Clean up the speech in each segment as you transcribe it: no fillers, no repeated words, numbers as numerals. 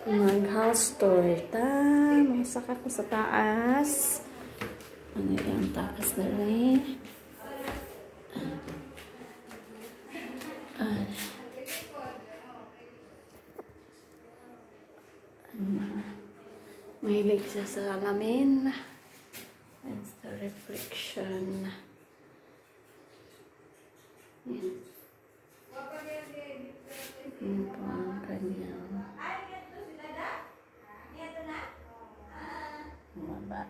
Mag-house tour. Masak ako sa taas. Ano yung taas na rin? Mahilig siya sa salamin. That's the reflection. Yan. Yan po ang kanyang baba.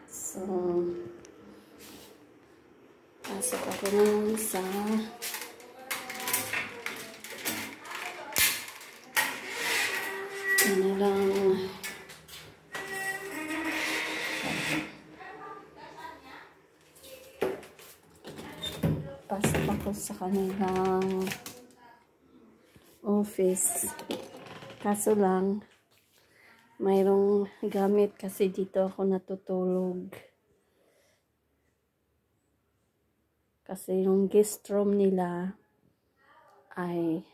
So, pasok ako ngayon sa kanilang office. Kaso lang, mayroong gamit kasi dito ako natutulog. Kasi yung guest room nila ay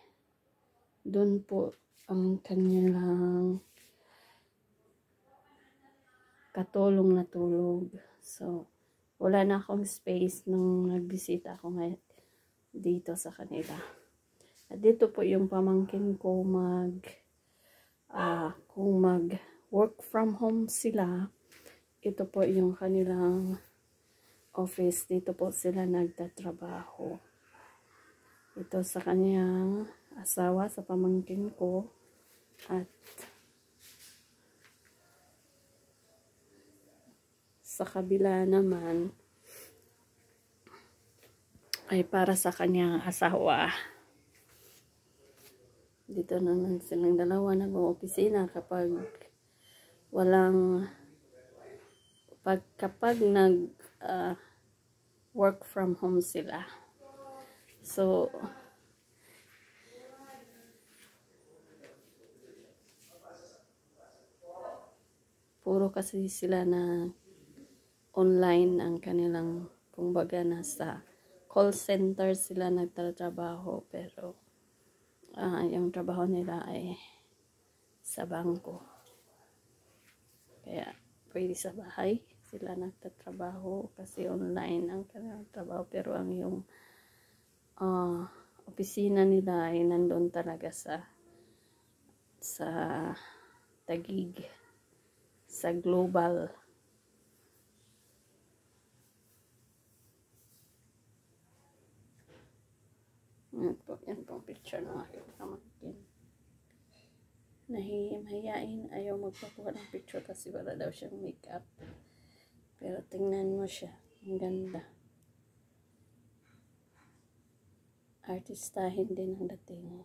doon po ang kanilang katulong na tulog. So, wala na akong space nung nagbisita ako ngayon dito sa kanila. At dito po yung pamangkin ko kung mag work from home sila, ito po yung kanilang office. Dito po sila nagtatrabaho. Ito sa kanyang asawa, sa pamangkin ko. At sa kabila naman ay para sa kanyang asawa. Dito naman silang dalawa nag-oopisina kapag kapag nag work from home sila. So, puro kasi sila na online ang kanilang, kumbaga nasa call center sila nagtatrabaho, pero yung trabaho nila ay sa bangko. Kaya pwede sa bahay sila nagtatrabaho kasi online ang kanilang trabaho, pero ang yung opisina nila ay nandun talaga sa Taguig, sa Global. Yan po picture ng aking pamangkin. Mahihain, ayaw magpakuha ng picture kasi wala daw siyang makeup. Pero tingnan mo siya, ang ganda. Artistahin din ang dating.